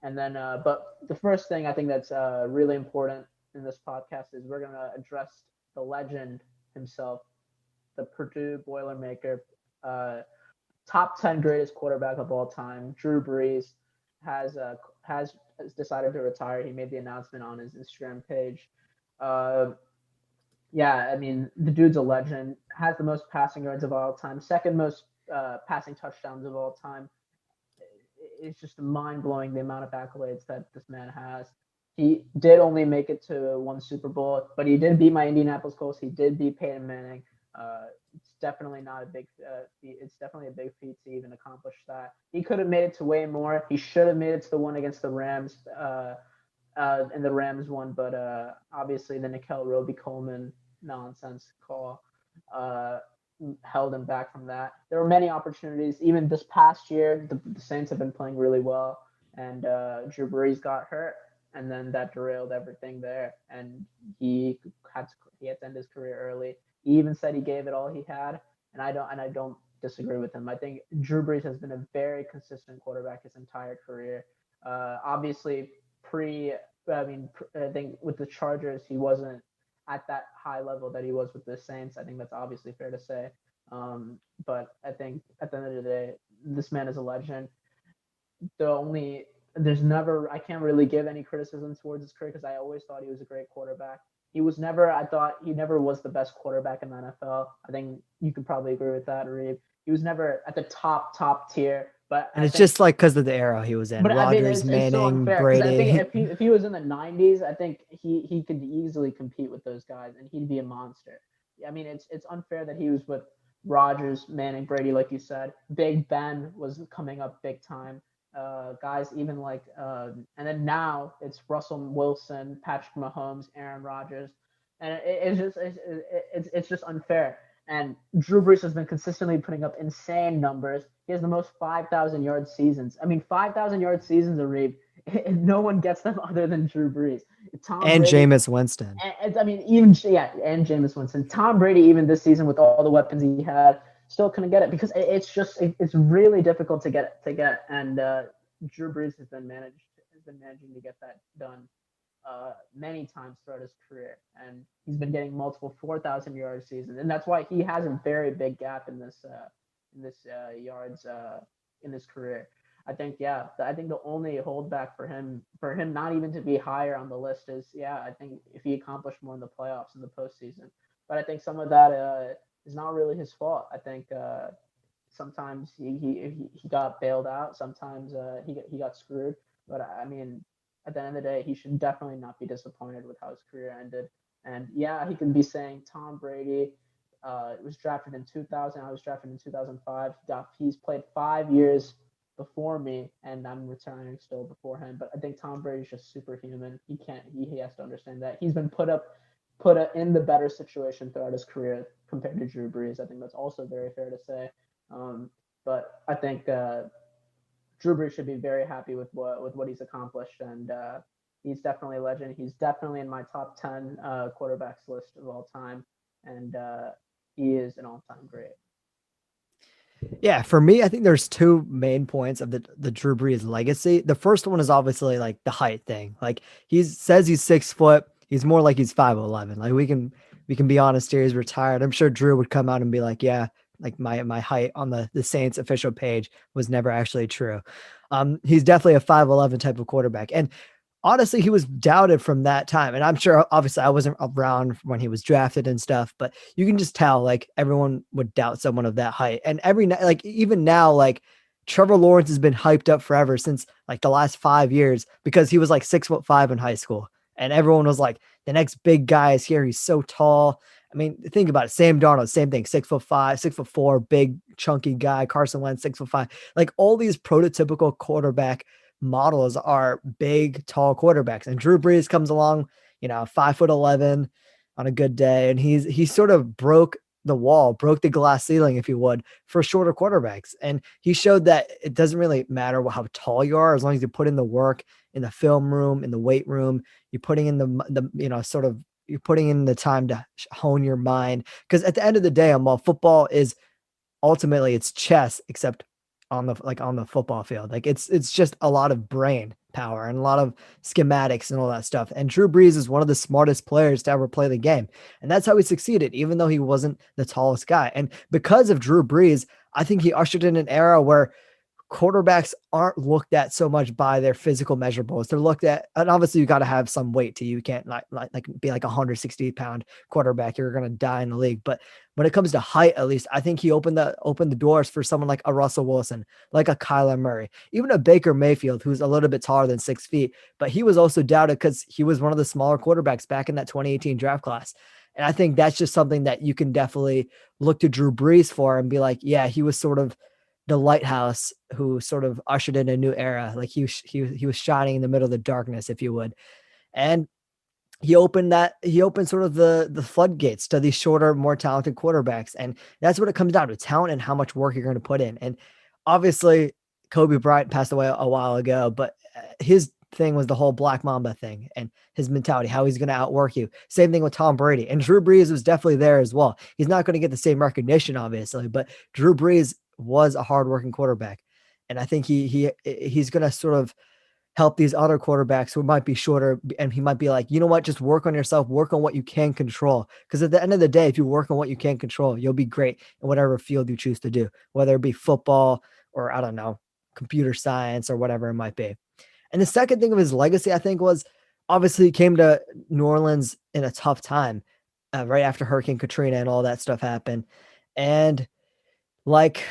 And then, but the first thing I think that's really important in this podcast is we're gonna address the legend himself, the Purdue Boilermaker, uh, top 10 greatest quarterback of all time, Drew Brees, has uh, has decided to retire. He made the announcement on his Instagram page. Uh, yeah, I mean the dude's a legend. Has the most passing yards of all time, second most passing touchdowns of all time. It's just mind blowing the amount of accolades that this man has. He did only make it to one Super Bowl, but he did beat my Indianapolis Colts. He did beat Peyton Manning. It's definitely not a big feat. It's definitely a big feat to even accomplish that. He could have made it to way more. He should have made it to the one against the Rams, and the Rams won, but obviously the Nickel Roby Coleman nonsense call uh, held him back from that. There were many opportunities. Even this past year, the Saints have been playing really well, and Drew Brees got hurt, and then that derailed everything there. And he he had to end his career early. He even said he gave it all he had, and I don't disagree with him. I think Drew Brees has been a very consistent quarterback his entire career. Obviously, pre I mean, I think with the Chargers, he wasn't at that high level that he was with the Saints. I think that's obviously fair to say. But I think at the end of the day, this man is a legend. The only there's never I can't really give any criticism towards his career because I always thought he was a great quarterback. He was never I thought he never was the best quarterback in the NFL. I think you could probably agree with that, Reeve. He was never at the top tier, but And I it's think just like because of the era he was in. but I mean, Rodgers, it's so Manning, unfair because I think Brady. if he was in the '90s, I think he could easily compete with those guys, and he'd be a monster. I mean, it's unfair that he was with Rodgers, Manning, Brady, like you said. Big Ben was coming up big time. Guys, even like, and then now it's Russell Wilson, Patrick Mahomes, Aaron Rodgers, and it's just unfair. And Drew Brees has been consistently putting up insane numbers. He has the most 5,000 yard seasons. I mean, 5,000 yard seasons, Arif. No one gets them other than Drew Brees. Tom And Brady. Jameis Winston. I mean, even yeah, and Jameis Winston. Tom Brady, even this season with all the weapons he had, still couldn't get it because it's really difficult to get. And Drew Brees has been managing to get that done many times throughout his career, and he's been getting multiple 4,000 yard seasons, and that's why he has a very big gap in this yards in his career. I think I think the only holdback for him not even to be higher on the list is I think if he accomplished more in the playoffs in the postseason, but I think some of that is not really his fault. I think sometimes he got bailed out, sometimes he got screwed, but I mean at the end of the day, he should definitely not be disappointed with how his career ended. And yeah, he can be saying Tom Brady was drafted in 2000. I was drafted in 2005. He's played 5 years before me, and I'm retiring still before him. But I think Tom Brady's just superhuman. He can't. He has to understand that he's been put in the better situation throughout his career compared to Drew Brees. I think that's also very fair to say. Um, but I think Drew Brees should be very happy with what he's accomplished, and he's definitely a legend. He's definitely in my top 10 quarterbacks list of all time, and he is an all-time great. Yeah, for me, I think there's two main points of the Drew Brees legacy. The first one is obviously like the height thing. Like he says he's 6 foot. He's more like he's 5'11". Like we can be honest here. He's retired. I'm sure Drew would come out and be like, yeah, like my height on the Saints official page was never actually true. He's definitely a 5'11" type of quarterback. And honestly, he was doubted from that time. And I'm sure, obviously, I wasn't around when he was drafted and stuff, but you can just tell, like, everyone would doubt someone of that height. And every night, like, even now, like, Trevor Lawrence has been hyped up forever since like the last 5 years because he was like 6'5" in high school. And everyone was like, the next big guy is here. He's so tall. I mean, think about it. Sam Darnold, same thing, 6'5", 6'4", big chunky guy. Carson Wentz, 6'5". Like all these prototypical quarterback models are big, tall quarterbacks. And Drew Brees comes along, 5'11" on a good day, and he sort of broke the wall, broke the glass ceiling, if you would, for shorter quarterbacks. And he showed that it doesn't really matter how tall you are, as long as you put in the work in the film room, in the weight room, you're putting in you're putting in the time to hone your mind. Because at the end of the day, while football is ultimately it's chess, except on the football field. Like it's just a lot of brain power and a lot of schematics and all that stuff. And Drew Brees is one of the smartest players to ever play the game. And that's how he succeeded, even though he wasn't the tallest guy. And because of Drew Brees, I think he ushered in an era where quarterbacks aren't looked at so much by their physical measurables. They're looked at, and obviously you got to have some weight to you. You can't like be like a 160-pound quarterback. You're gonna die in the league. But when it comes to height, at least I think he opened the doors for someone like a Russell Wilson, like a Kyler Murray, even a Baker Mayfield, who's a little bit taller than 6 feet. But he was also doubted because he was one of the smaller quarterbacks back in that 2018 draft class. And I think that's just something that you can definitely look to Drew Brees for and be like, yeah, he was sort of the lighthouse who sort of ushered in a new era. Like he was shining in the middle of the darkness, if you would. And he opened sort of the floodgates to these shorter, more talented quarterbacks. And that's what it comes down to: talent and how much work you're going to put in. And obviously Kobe Bryant passed away a while ago, but his thing was the whole Black Mamba thing and his mentality, how he's going to outwork you. Same thing with Tom Brady. And Drew Brees was definitely there as well. He's not going to get the same recognition, obviously, but Drew Brees was a hardworking quarterback. And I think he's going to sort of help these other quarterbacks who might be shorter. And he might be like, you know what, just work on yourself, work on what you can control. Because at the end of the day, if you work on what you can control, you'll be great in whatever field you choose to do, whether it be football or, I don't know, computer science or whatever it might be. And the second thing of his legacy, I think, was obviously he came to New Orleans in a tough time, right after Hurricane Katrina and all that stuff happened. And like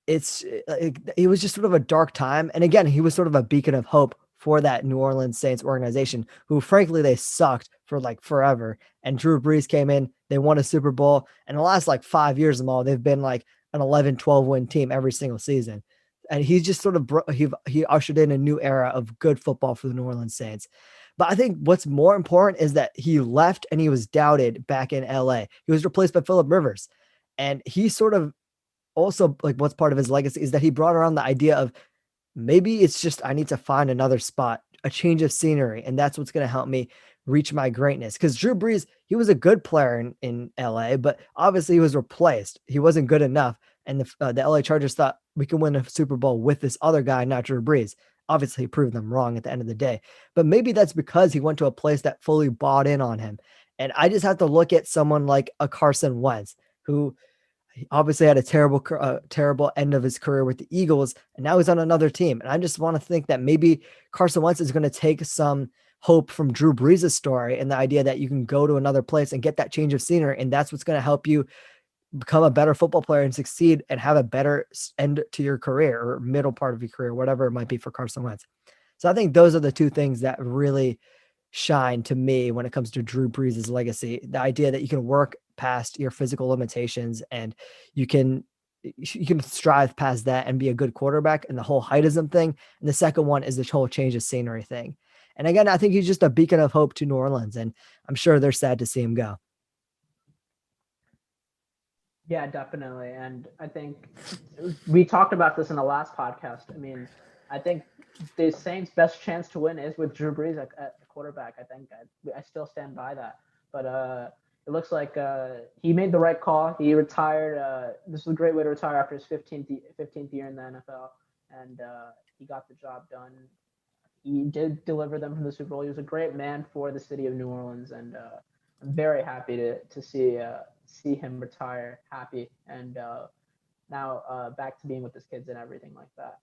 it was just sort of a dark time. And again, he was sort of a beacon of hope for that New Orleans Saints organization, who frankly they sucked for like forever. And Drew Brees came in, they won a Super Bowl, and the last like 5 years of them all, they've been like an 11-12 win team every single season. And he's just sort of he ushered in a new era of good football for the New Orleans Saints. But I think what's more important is that he left and he was doubted back in LA. He was replaced by Philip Rivers. And he sort of also, like, what's part of his legacy is that he brought around the idea of maybe it's just I need to find another spot, a change of scenery, and that's what's going to help me reach my greatness. Because Drew Brees, he was a good player in LA, but obviously he was replaced. He wasn't good enough, and the LA Chargers thought we can win a Super Bowl with this other guy, not Drew Brees. Obviously, he proved them wrong at the end of the day, but maybe that's because he went to a place that fully bought in on him. And I just have to look at someone like a Carson Wentz, who he obviously had a terrible end of his career with the Eagles, and now he's on another team. And I just want to think that maybe Carson Wentz is going to take some hope from Drew Brees' story and the idea that you can go to another place and get that change of scenery, and that's what's going to help you become a better football player and succeed and have a better end to your career or middle part of your career, whatever it might be for Carson Wentz. So I think those are the two things that really shine to me when it comes to Drew Brees' legacy. The idea that you can work past your physical limitations and you can strive past that and be a good quarterback, and the whole heightism thing. And the second one is the whole change of scenery thing. And again, I think he's just a beacon of hope to New Orleans, and I'm sure they're sad to see him go. Yeah, definitely. And I think we talked about this in the last podcast. I mean, I think the Saints' best chance to win is with Drew Brees at quarterback. I think I still stand by that. But it looks like he made the right call. He retired. This was a great way to retire after his 15th year in the NFL, and he got the job done. He did deliver them from the Super Bowl. He was a great man for the city of New Orleans, and I'm very happy to see him retire happy and now back to being with his kids and everything like that.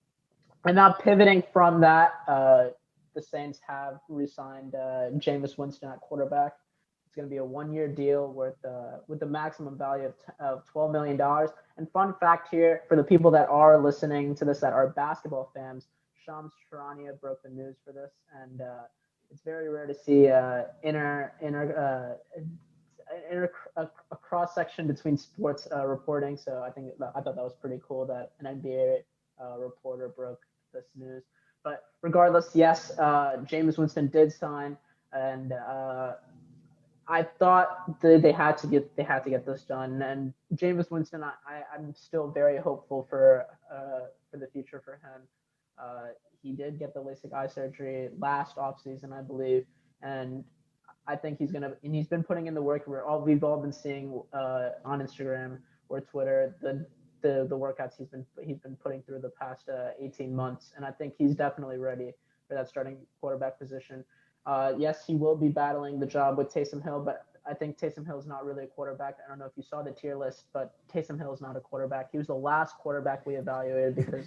And now pivoting from that, the Saints have re-signed Jameis Winston at quarterback. It's going to be a 1-year deal with the maximum value of $12 million. And fun fact here for the people that are listening to this that are basketball fans, Shams Charania broke the news for this, and it's very rare to see a cross section between sports reporting. So I thought that was pretty cool that an NBA reporter broke this news. But regardless, yes, Jameis Winston did sign, and I thought they had to get this done. And Jameis Winston, I'm still very hopeful for the future for him. He did get the LASIK eye surgery last offseason, I believe, and I think he's been putting in the work. We've all been seeing on Instagram or Twitter the workouts he's been putting through the past 18 months, and I think he's definitely ready for that starting quarterback position. Yes, he will be battling the job with Taysom Hill, but I think Taysom Hill is not really a quarterback. I don't know if you saw the tier list, but Taysom Hill is not a quarterback. He was the last quarterback we evaluated because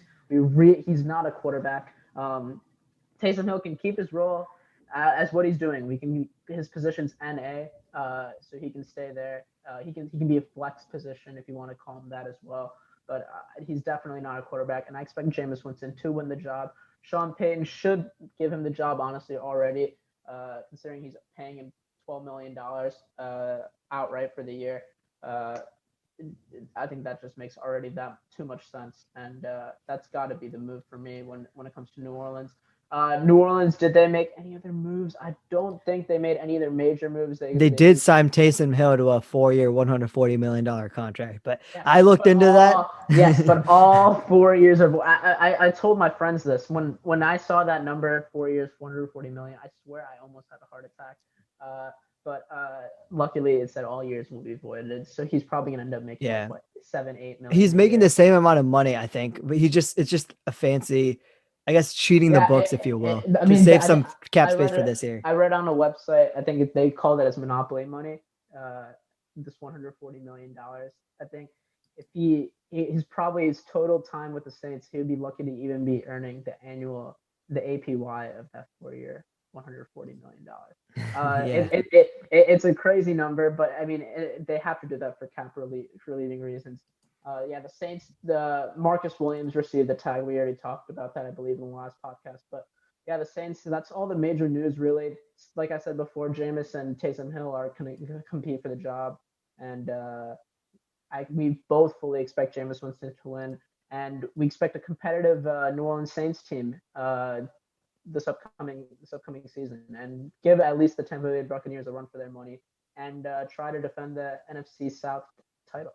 he's not a quarterback. Taysom Hill can keep his role as what he's doing. We can his position's NA, so he can stay there. He can be a flex position if you want to call him that as well. But he's definitely not a quarterback, and I expect Jameis Winston to win the job. Sean Payton should give him the job, honestly, already, considering he's paying him $12 million outright for the year. Uh, I think that just makes already that too much sense, and that's got to be the move for me when it comes to New Orleans. New Orleans, did they make any other moves? I don't think they made any other major moves. They They did used sign Taysom Hill to a 4-year, $140 million contract, but yes, I looked but into that. all 4 years of I told my friends this when I saw that number 4 years 440 million. I swear I almost had a heart attack. Uh, but luckily it said all years will be voided, so he's probably gonna end up making like Yeah, what 7-8 million he's a making the year. same amount of money, I think, but it's just a fancy, I guess, cheating the Yeah, books, if you will, I to mean, save some cap I space read for it. this year. I read on a website. I think they called it as monopoly money. Uh, this $140 million. I think if he's probably his total time with the Saints, he would be lucky to even be earning the APY of that 4 year $140 million. Yeah, It's a crazy number, but I mean, they have to do that for relieving reasons. Yeah, the Saints, the Marcus Williams received the tag. We already talked about that, I believe, in the last podcast. But yeah, the Saints, that's all the major news, really. Like I said before, Jameis and Taysom Hill are going to compete for the job. And we both fully expect Jameis Winston to win. And we expect a competitive New Orleans Saints team this upcoming season, and give at least the Tampa Bay Buccaneers a run for their money, and try to defend the NFC South title.